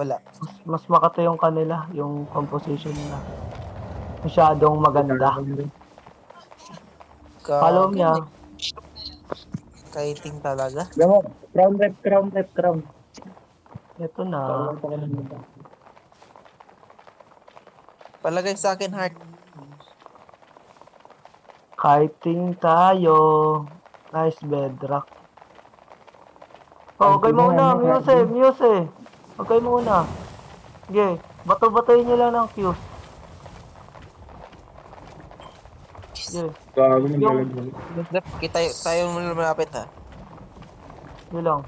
Wala. Mas makati yung kanila, yung composition nila. Masyadong maganda. Follow me Gagi. ah. Kiting talaga. Crown. Ito na. Crown pa ka naman. Palagay sa akin, heart. Kiting tayo. Nice bedrock. Oh, okay muna. Muse. Okay muna. Sige. Bato-batoyin nyo lang ng Qs. Sige. Gago ng Yung, Zep, tayo muna malapit ha. yun lang.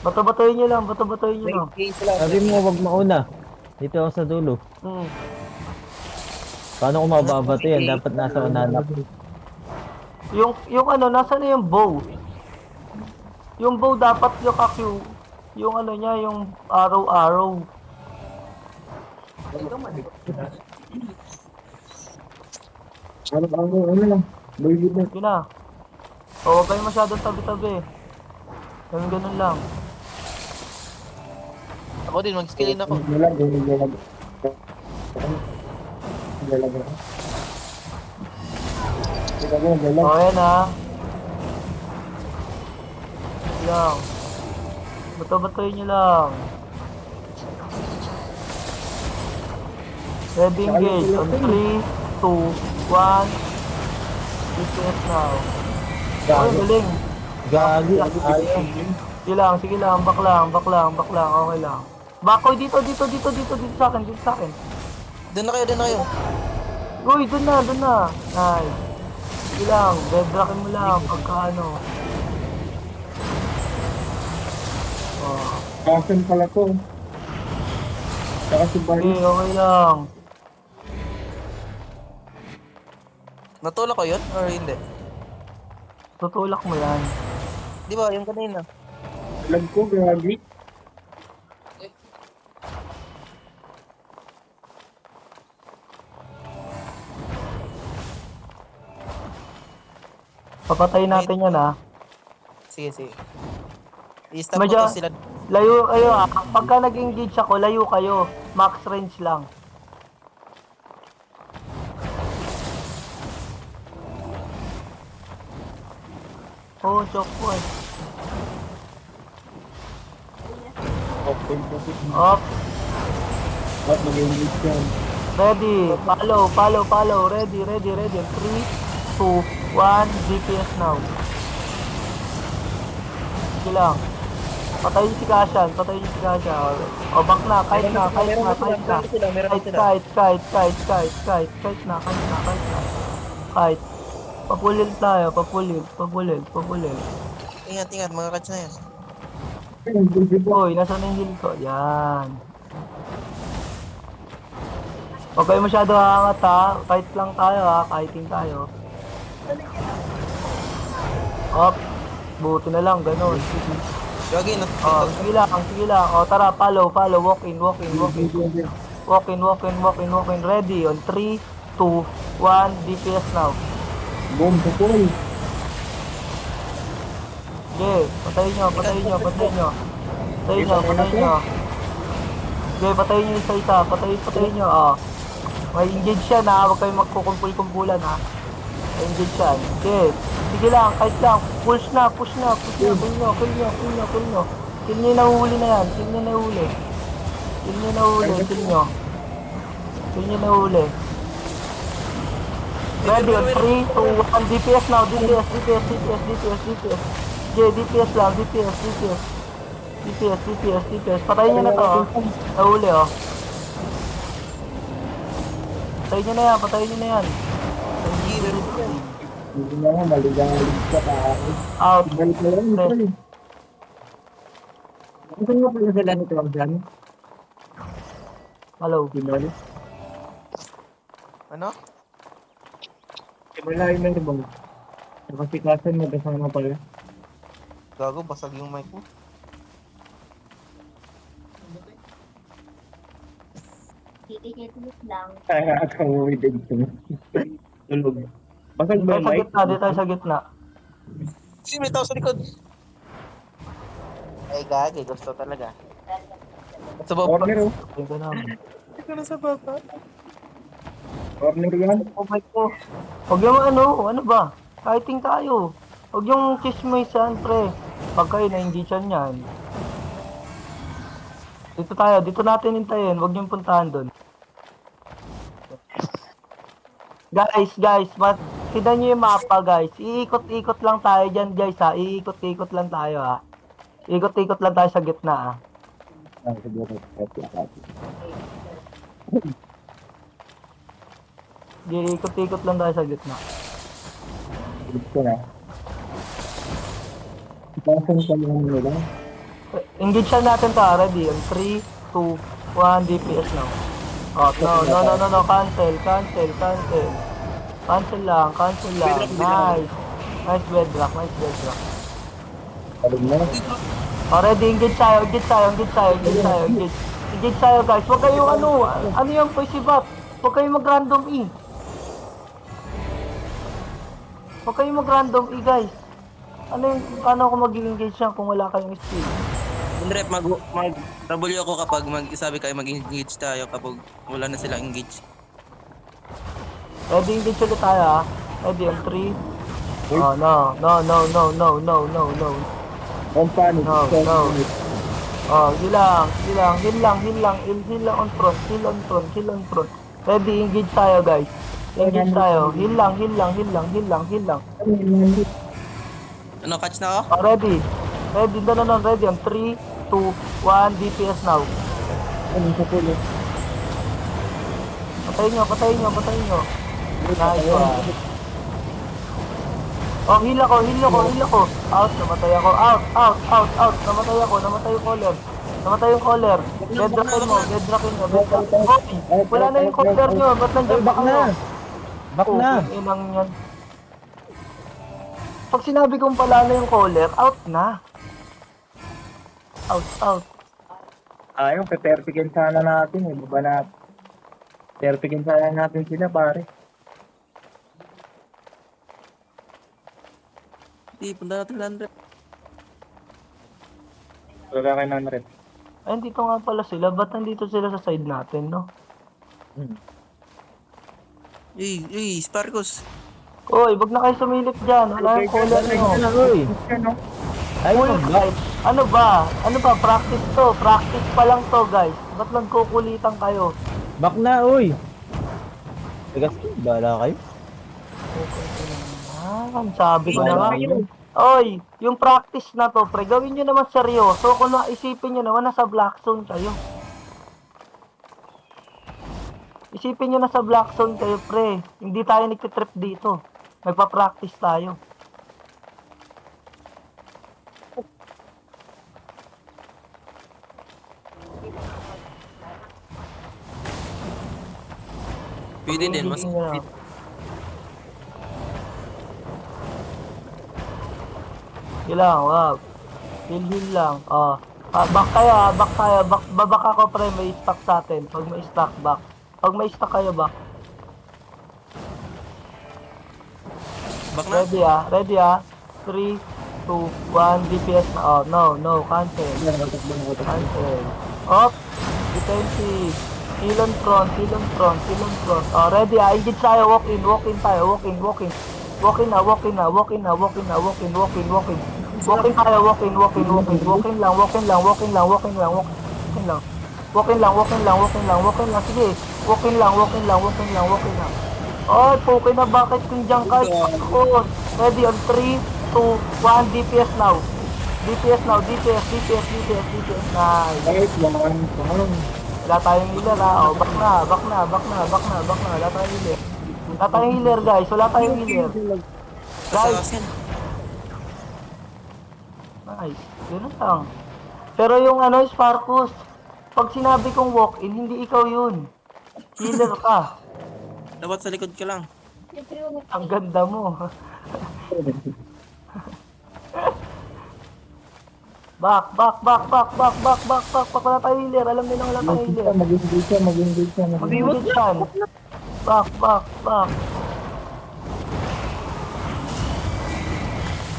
Bato-batoyin nyo lang. Bato-batoyin nyo May lang. case lang. Sabi mo, wag mauna. Dito ako sa dulo. Hmm. Paano ko mababato yan? Dapat nasa unahan ako. Yung ano, nasa na yung bow? Yung bow dapat yung kakyu. Yung ano niya, yung arrow. Ano lang. Bagay na. Yun na. O, huwag kayo masyadong tabi-tabi. Ganun lang. Ako din, mag-skillin ako. Galag. O, ayan ha. Lang. Bato-batoyin nyo lang. Ready engage on 3, 2, 1. DPS now. Okay, galing. Gagi, ayaw. Sige lang, back lang, okay lang. Bakoy dito sa akin. Doon na kayo. Uy, dun na. Nice. Sige lang, bedrockin mo lang pagka ano. Oh, Kasan pala to. Saka si Barney. okay lang. Natulak ko yun? Or hindi? Tutulak mo yan. Di ba, yung kanina? Alam ko, gagi. Papatayin natin yan ha. Sige. I-stop ko Medyo, to sila. layo kayo ha. Pagka nag-engage ako, layo kayo. Max range lang. Oh, choke point. Okay. Up. Ba't mag-English yan? Ready. Follow. Ready. 3, 2, 1. DPS now. Sige lang. Patayin si Kashan. O, back na. Kahit na. Kahit. Papulil tayo. Papulil. Ingat, mga kats na yan. Uy, nasa na yung heal ko? Yan. Huwag kayo masyado haangat ha. Kahit lang tayo ha. Kiting tayo. Up. Buti na lang. Ganun. Gagi, Sige lang. O, tara. Follow. Walk in. Ready. On 3, 2, 1. DPS now. Boom, pupul. Sige. Patayin nyo. Sige, patayin nyo isa. Patayin nyo. May engage yan ha. Huwag kayong magkukumpul-kumpulan ha. May engage yan. Sige lang. Kahit lang. Push na. Kill nyo. Kill nyo yung nahuhuli na yan. Kill nyo nahuhuli. Ready on 3, 2, 1. DPS now. DPS. DPS lang. DPS. Patayin nyo na to. Nahuli oh. Patayin nyo na yan. Hindi na nga, maligalig ka pa. Out. Balik na lang ito eh. Ano nga pala sila nito ang dyan? Hello. Pinol? Ano? Wala yun na rin bang? Nakasikasan mo kasama pala. Gago, basag yung mic mo. Titikit lang. Kaya ako umitig ito. Tulog. Basag ba yung mic? Dito tayo sa gitna. May tao sa likod. Ay, gagi. Gusto talaga. Sa baba. Corner oh. Ayun ka namin. Hindi ko na sa baba. Corner yan. Oh my ko. Huwag yung ano ba? Fighting tayo. Huwag yung chismisan, pre. Pag kayo na-engagean yan. Dito tayo, dito natin hintayin. Huwag yung puntahan doon. Guys, tignan nyo yung mapa, guys. Iikot-ikot lang tayo dyan, guys, ha. Iikot-ikot lang tayo, ha. Ikot-ikot lang tayo sa gitna, ha. Ah, siguro. Iikot-ikot lang tayo sa gitna. Gusto na. Ipasang ka lang nila. Engage natin to, ready? 3, 2, 1, DPS now. Oh, no, cancel. Cancel lang. Nice. Nice bedrock. Alam mo? Already, engage tayo. Engage tayo, guys. Huwag kayong ano yung pussy bot? Huwag kayong mag-random E. Guys. Paano ako mag-engage yan kung wala kayong skill? Rep, mag-W ako kapag sabi kayo mag-engage tayo kapag wala na sila engage. Ready, engage ulit tayo, ha? Ready, on 3. Oh, no. Company. No. Oh, heal lang on front. Ready, engage tayo, guys. Engage tayo. Heal lang. Ano, catch na ako? Oh, ready, no, ready, on 3, 2, 1, DPS now. Ano sa pulo? Patayin nyo. Nice one. Oh, heal ako. Out, namatay ako. Out. Namatay yung caller. Dedrakin mo. Hoy, wala na yung caller nyo. Ba't nandiyan Back na! Back na! Inang yan. Pag sinabi kong pala na yung caller, out na. Out. Ayaw, pe-perfectin sana natin eh. Baba na. Perfectin sana natin sila, pare. Punta natin lang, Rep. Wala kayo ng rep. Ay, dito nga pala sila. Ba't nandito sila sa side natin, no? Sparkus. Oy, wag na kayo sumilip dyan. Wala yung caller nyo. Uy! Ano? Ay, Uy, mag-back. Ano ba? Practice to. Practice pa lang to, guys. Ba't nagkukulitan kayo? Back na, uy! Tigas, bahala kayo. Sabi ko na nga. Oy, yung practice na to, pre, gawin nyo naman seryoso. Kung naisipin nyo naman, nasa black zone kayo. Isipin nyo nasa black zone kayo, pre. Hindi tayo nagtitrip dito. Nagpa-practice tayo. Pwede din, mas Hindi nyo na. Ilang, wag. Heal lang. Back tayo. Babak ako, pre. May stock sa atin. Pag may stock, back. Pag may stock kayo, back. back na. Ready, 3, 2, 1, DPS na. No, cancel. Up, defensive. Heal on front. Ready, engage tayo, walk in tayo, walk in. Walk in tayo, walk in lang. Sige, walk in lang. Oh, okay na, bakit kung dyan ka? Oh, ready on 3, 2, 1, DPS now. DPS. Nice. Kahit one. Wala tayong healer, ha. Oh, back na. Wala tayong healer, guys. Guys, Assassin. nice. Yun lang. Pero yung Sparkus, pag sinabi kong walk-in, hindi ikaw yun. Healer ka. Dapat sa likod ka lang. Ang ganda mo. Back. Wala tayong healer. Alam nila wala tayong healer. Mag-engage siya. Mag-iwit yan. Back.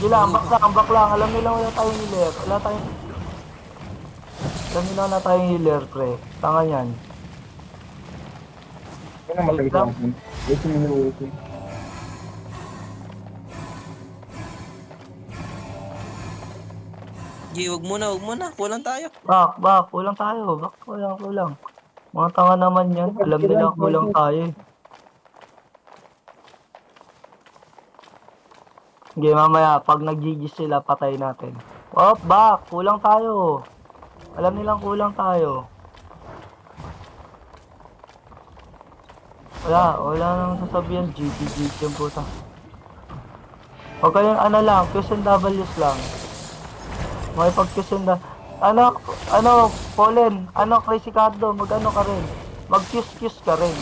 Gilang, back lang. Alam nila wala tayong healer. Dami na tayong healer, pre. Tanga yan. Ano namatay Wait sa lang. akin? Ito yung minuusin. G, wag muna, wag muna. Kulang tayo. Bak, kulang tayo. Bak, kulang. Mga tanga naman yan. Alam nila kulang tayo eh. Sige, mamaya, pag nag-GG sila, patay natin. Oh, bak, kulang tayo. Alam nilang kulang tayo. Wala nang sasabihan. GG yung puta. Huwag kayong ano lang, Qs and Ws lang. Makipag-Qs and Fallen, Crazy Cardo, mag-ano ka rin. Mag-Qs ka rin.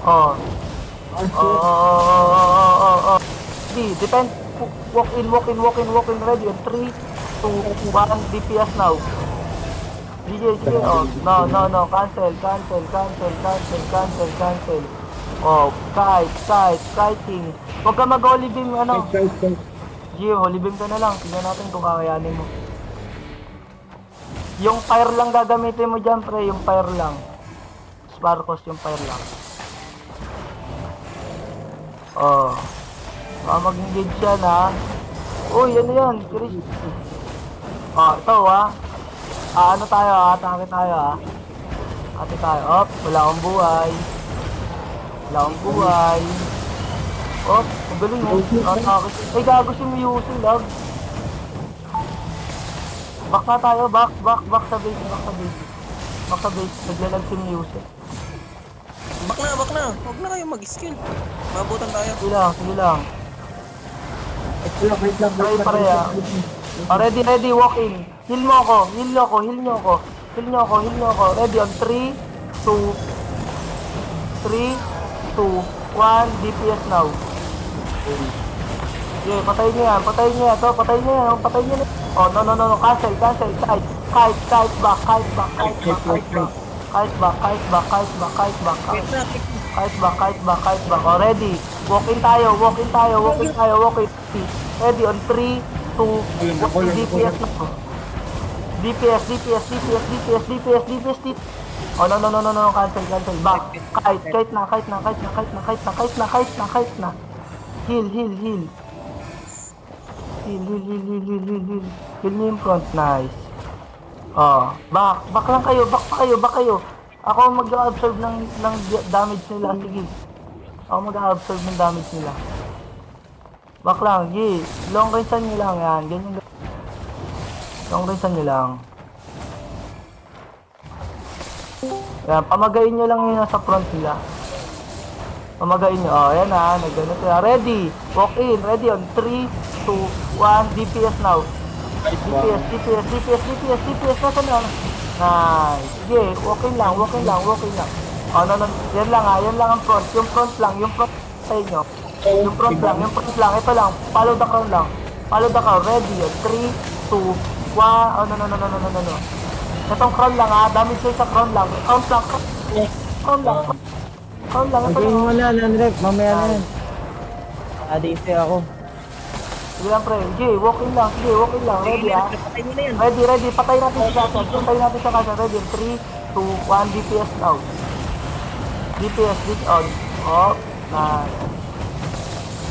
Oh. Oh. Depend. Walk in, ready. On 3, 2, 1, DPS now. Sige. Oh, no. Cancel. Oh, kiting. Huwag ka mag-holy beam, Gio, holy beam ka na lang. Tingnan natin kung kakayanin mo. Yung fire lang gagamitin mo dyan, pre. Yung fire lang. Sparkos, yung fire lang. Oh. Baka mag-engage yan, ha. Uy, ano yan? Chris. Oh, ito, ha. Ano tayo, ha? Atake tayo, ha. Ate tayo. Op, wala akong buhay. Oh, ang galing mo. Atake. Ay, gago si Miyusi, lag. Back na tayo, back sa base. Naglalag si Miyusi. Bak na. Huwag na kayo mag-skill. Mabutan tayo. Sige lang. Wait lang. Pare, ha. Ready, walk in. Heal mo ako. Heal nyo ako. Ready on 3, 2, 1, DPS now. Okay, patayin nyo yan. Patayin nyo yan. Oh, no. Cancel. Kite back. Oh, ready. Walk in tayo. Ready on 3, 2, 1, DPS now. DPS. Oh, no. Cancel. Back. Kite na. Heal. Heal mo yung front. Nice. Oh, back lang kayo. Back pa kayo. Ako mag-absorb ng damage nila. Sige. Ako mag-absorb ng damage nila. Back lang. Long range nyo lang yan. Ganyan. Long range nyo lang. Yan, pamagayin nyo lang yun sa front nila. Pamagayin nyo. Oh, yan ha. Nagano sila. Ready. Walk in. Ready on 3, 2, 1. DPS now. DPS. Nasaan na? Nice. Sige. Walk in lang. Oh, no. Yan lang ha. Yan lang ang front. Yung front sa inyo. Yung front lang. Ito lang. Follow the crown lang. Ready on 3, 2, 1. Oh, no. Itong crown lang ha. Damage kayo sa crown lang. Crown lang. Ito Again lang. mo na, Landrek. Mamaya na yan. Adisi ako. Sige lang, pre. Walk in lang. Ready ha. Ready. Patay natin sa kasa. Ready. 3, 2, 1. DPS now. DPS on. Oh. Nice.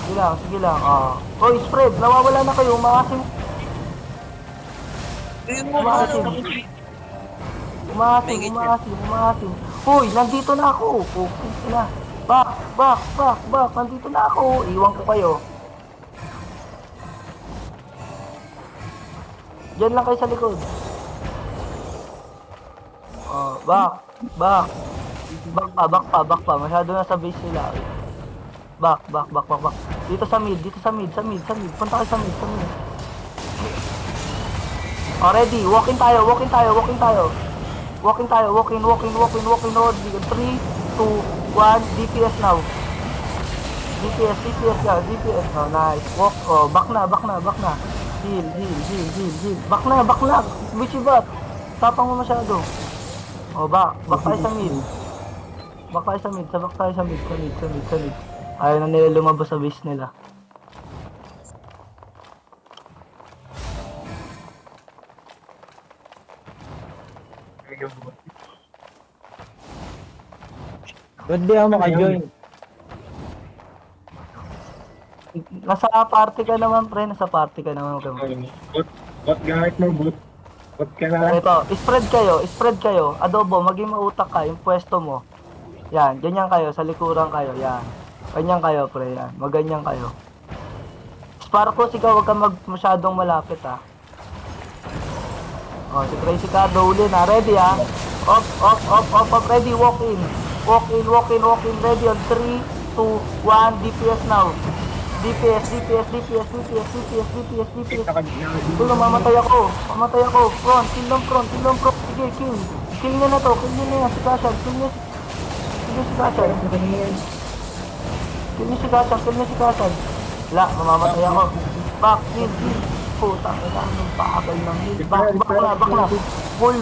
Sige lang. Oh. Oy, spread. Nawawala na kayo. Umaasim. Umasim. Hoy, nandito na ako. Okay na. Back. Nandito na ako. Iwan ko kayo. Diyan lang kayo sa likod. Oh, back. Back pa. Masyado na sa base nila. Back. Dito sa mid. Punta kayo sa mid. Oh, ready. Walk in tayo. Walk in. Road. 3, 2, 1. DPS now. DPS. Oh, nice. Walk. Oh, back na. Heal. Back na. Bichibat. Tapang mo masyado. Oh, back tayo sa mid. Sa mid. Ayaw na nila lumabas sa base nila. Ba't di ako maka-join? Nasa party ka naman, pre. Nasa party ka naman. Okay. Bot gamit mo, bot. Bot ka na lang. Ito, spread kayo. Adobo, maging mautak ka, yung pwesto mo. Yan, ganyan kayo, sa likuran kayo, yan. Ganyan kayo, pre, yan. Maganyan kayo. Sparkos, ikaw, huwag ka masyadong malapit, ha. Oh, si Crazy Cardo, uli na. Ready, ha? Up, ready, walk in. Walk in, ready on 3, 2, 1, DPS now. DPS. Uy, mamatay ako. Front, kill lang front. Sige, kill. Kill niya na to, yan. Si Kashan, kill niya si Kashan. Kill niya si Kashan. Wala, mamamatay ako. Back, kill. Putang ina, anong paabay ng heal. Back na. All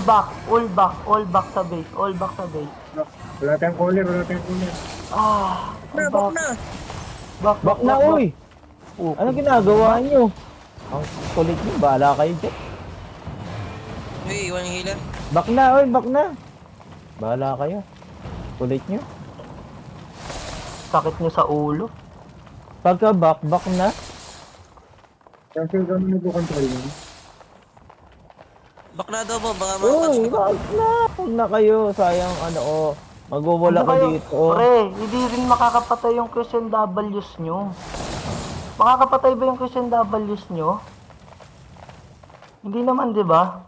back sa base. Wala tayong caller. Bak na. Back na, uy! Ano ginagawa nyo? Ang kulit nyo, bahala kayo dyan. Uy, iwan yung healer. Back na, uy, back na! Bahala kayo. Kulit nyo. Sakit niyo sa ulo. Pagka back na. Kasi gano'n nag-control mo. Bak na daw po, baka Uy, makakatch ka. wag na kayo. Sayang, magwawala ka Ano kayo? dito. Oh. Pre, hindi rin makakapatay yung Christian W's nyo. Makakapatay ba yung Christian W's nyo? Hindi naman, di ba?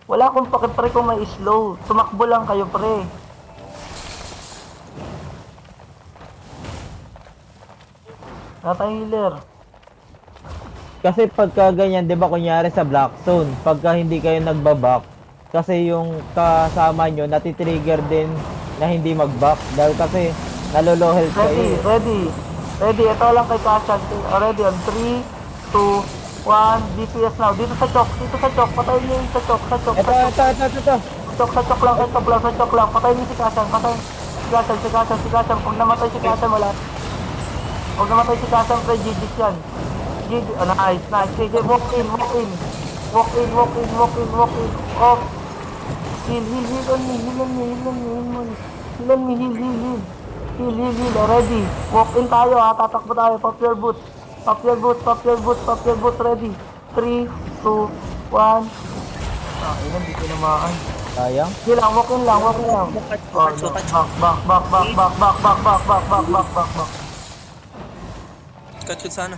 Wala akong pre kung may slow. Tumakbo lang kayo, pre. Natay healer. Kasi pagka ganyan, 'di ba kunyari sa Black Zone, pagka hindi kayo nagba-back, kasi yung kasama nyo natitrigger din na hindi mag-back dahil kasi nalolo health kayo. Ready. Ito lang kay Kashan. Ready on 3, 2, 1. DPS now. Dito sa chok. Patayin niyo yung sa chok. Ito. Chok lang. Patayin niyo si Kashan. Si Kashan. Pag namatay si Kashan, wala. Pag namatay si Kashan, pre, GG's yan. Nice. Sige, walk in. Off. Heal on me. Ready. Walk in tayo, ha. Tatakbo tayo. Pop your boots. Ready. 3, 2, 1. Ilan, di tinamaan. Sayang. Sige lang, walk in lang. Back. Catch sana.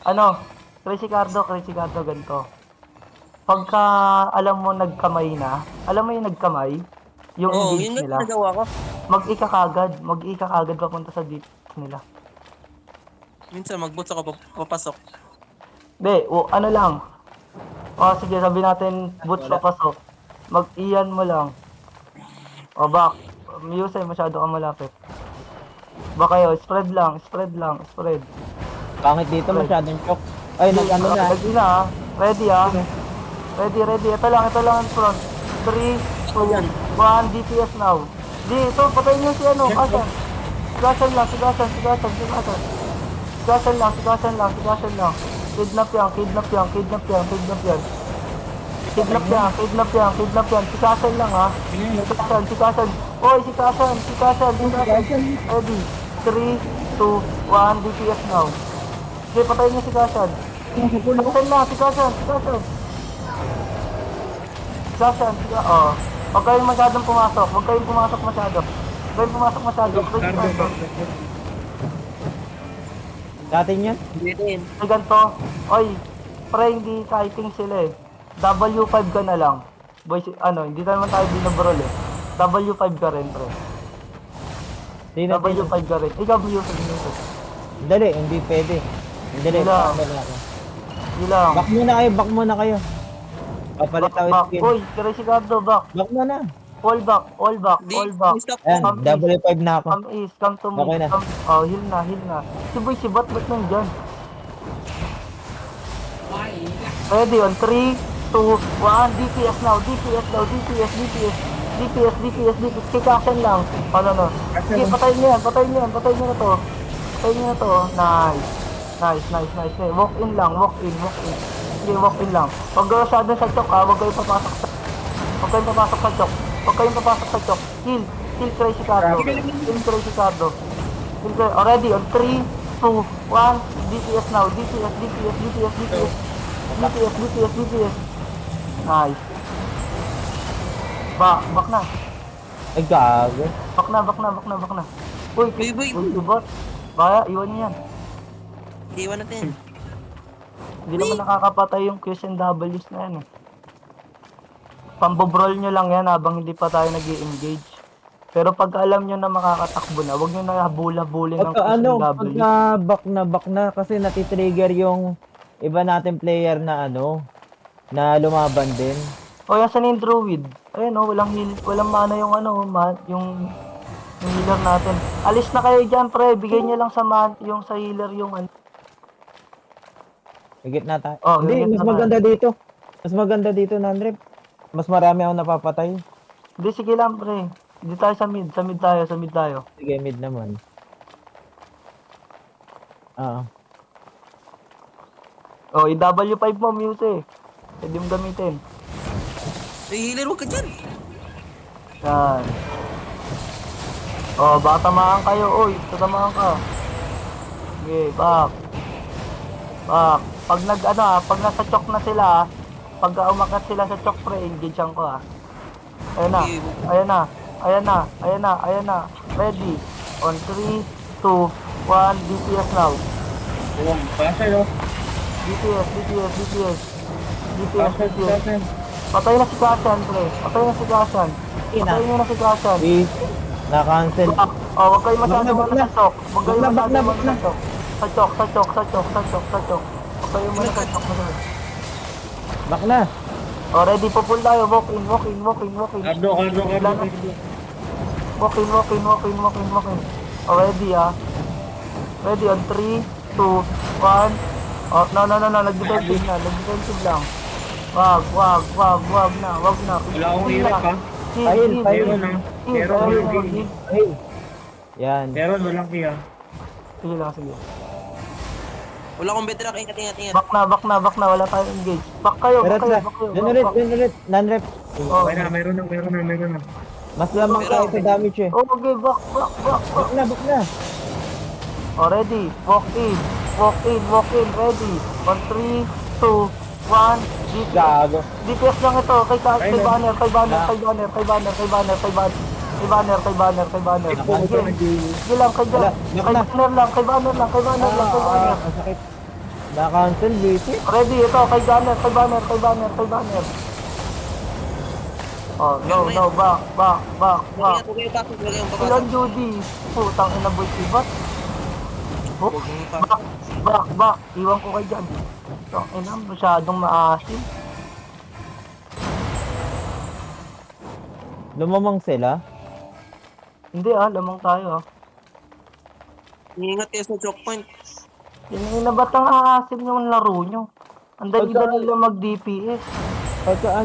Ano? Crazy Cardo, ganito. Pagka alam mo nagkamay na, alam mo yung nagkamay, yung Oo, engage yun nga nila, nagawa ko. mag-ika kagad papunta sa deep nila. Minsan mag-boots ako, papasok. Hindi, ano lang. Sige, sabi natin, boots papasok. Mag-iyan mo lang. Back. Muse, masyado ka malapit. Back kayo, spread lang. Pangit dito masyadong chok. Ay, nag-ano na. Ready na, ha? Ready. Ito lang in front. 3, 2, 1, DPS now. Ito, patayin niyo si Kashan. Kashan lang. Kidnap yan. Si Kashan lang, ha? Si Kashan. Oy, si Kashan. Ready. 3, 2, 1, DPS now. Sige, patayin niyo si Kashan. Si Kashan. Huwag kayong masyadong pumasok. Masyado. Natin yan. Hindi din. Ay, ganito. Oy, pre, hindi kiting sila eh. W5 ka na lang. Boys, hindi naman tayo binabrol eh. W5 ka rin, pre. W5 ka rin. Ikaw, music. Dali, hindi pwede. Dali, Wala. Hindi lang. Back muna kayo. Papalit ako yung skin. Uy, Crazy Cardo, back. Back na. All back. Di, stop Ayan, ko. W5 na ako. Come to me. Okay na. Heal na. Si Bat nandyan? Ready on 3, 2, 1, DPS now. DPS. Kikasan lang. No. Sige, patayin niyo yan. Patayin niyo na to. Nice. Walk in lang. Sige, walk in lang. Huwag kayo masyado sa chok, huwag kayong papasok sa... Huwag kayong papasok sa chok. Huwag kayong papasok sa chok. Heal. Heal Crazy Cardo. Heal Crazy Cardo. Heal Crazy... Already, on 3, 2, 1. DPS now. DPS, DPS, DPS, DPS. DPS, DPS, DPS. Nice. Back na. Ay, gago. Back na. Uy, Boy. bot. Baya, iwan niyo yan. Iwan natin. Hindi naman nakakapatay yung Qs and Ws na yan eh. Pambobrol nyo lang yan habang hindi pa tayo nag-i-engage. Pero pag alam nyo na makakatakbo na, huwag nyo na habula-bulin ng Pagka Qs and ano, W. pagka back na kasi natitrigger yung iba natin player na ano, na lumaban din. O yan sa yung Druid. Ayun o, walang heal, walang mana yung ano, yung healer natin. Alis na kayo dyan pre, bigay nyo lang sa yung sa healer yung ano. Higit na tayo. Oh, Hindi, higit mas na maganda dito. Mas maganda dito, Nandrep. Mas marami ako napapatay. Hindi, sige lang pre. Hindi tayo sa mid tayo. Sige, mid naman. Ah, O, i-W5 mo, Muse. Pwede mong gamitin. Healer, huwag ka dyan. Yan. O, baka tamaan kayo. Uy, tatamaan ka. Sige, back. Pag pag nasa chok na sila, pag umakat sila sa chok pre, engage ko Ayan na. Ready. On 3, 2, 1, DPS now. Oo, pasa yun. DPS. Pasa. Patay na si Kashan, pre. Patay na si Kashan. Patay nyo na si Kashan. na-cancel. Huwag kayo masyadong Bakla. muna sa chok. Huwag kayo Bakla. masyadong muna sa chok. Sa chok. Huwag kayo muna sa chok. Back na. Ready po pull tayo. Walk in. Cardo. Walk in. Ready Ready on 3, 2, 1. Oh, no. Nag-defensive lang. Wag na. Wala akong hirap ha. Ayun. Heal. Ay. Yan. Meron, walang kaya. Sige lang, sige. Wala akong bedrock. Ingat. Back na. Wala tayong engage. Back kayo. Dun ulit. Nandrep. Oh, Okay na, meron na. Mas lamang tayo sa damage eh. okay, back. Back na. Ready. Walk in. Ready. On 3, 2, 1. Gago. DPS lang ito. Kay Ayun. banner. Sige lang, kay Wala, back na. banner lang. Ang sakit. Na-cancel, busy. Ready, ito, kay banner. Oh, no, back. Ingat, huwag kayong pasok. Huwag kayong Ilan papasok. Judy? Putang ina boy, sibat. Huwag kayong pasok. Back. Iwan ko kay dyan. Putang ina, masyadong maasim. Lumamang sila. Hindi lamang tayo Ingat kayo sa choke point. Yung ina, ba't ang aasim yung laro nyo? Ang dali-dali lang mag-DPS. Pagka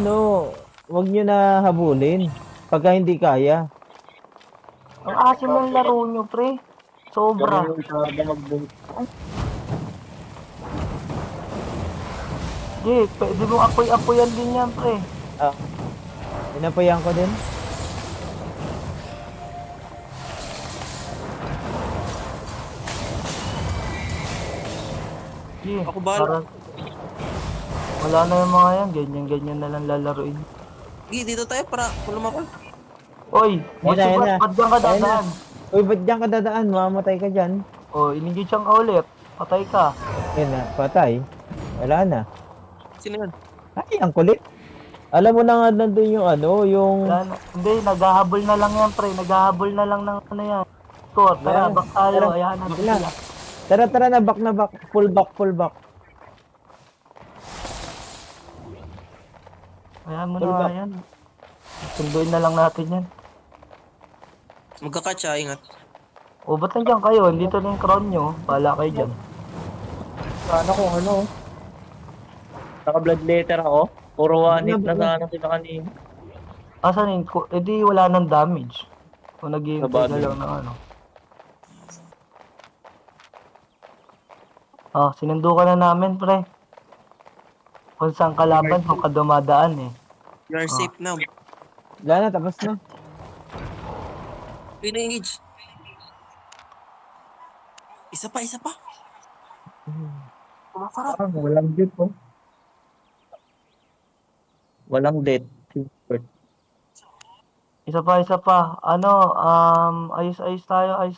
wag nyo na habulin. Pagka hindi kaya. Ang asim ng laro nyo, pre. Sobra. Di, pwede mo apoy-apoyan din yan, pre. Inapayan ko din. Di, Ako bahala. wala na yung mga yan. Ganyan na lang lalaroin. Sige, dito tayo para lumapal. Oy, Ayun na. ba't dyan ka Ayun na. dadaan? Uy, ba't dyan ka dadaan? Mamatay ka dyan. Oh, iningit siyang ka ulit. Patay ka. Yun na, patay. Wala na. Sino yan? Ay, ang kulit. Alam mo na nga nandun yung yung... Wala na. Hindi, naghahabol na lang yan, pre. Naghahabol na lang ng ano yan. Score, tara, Wala. back tayo. Tara, Ayan na back sila. na. Tara na, back na back. Full back. Ayan mo Full na, back. ayan. Sunduin na lang natin yan. Magka-catch ha, ingat. O, ba't nandiyan kayo? Dito na yung crown nyo. Bahala kayo dyan. Sana kung naka-blood letter ako. Puro one hit na sana sila kanina. Asan yung... Edi wala nang damage. O nag-iintay na Sabado. lang ng ano. Sinundo ka na namin, pre. Kung saan kalaban, kung ka dumadaan eh. You are Ah. safe now. Wala na, tapos na. Pina-engage. Isa pa, isa pa. Kumakarap. Walang death, oh. Walang death. Isa pa, isa pa. Ano, ayos-ayos tayo, ayos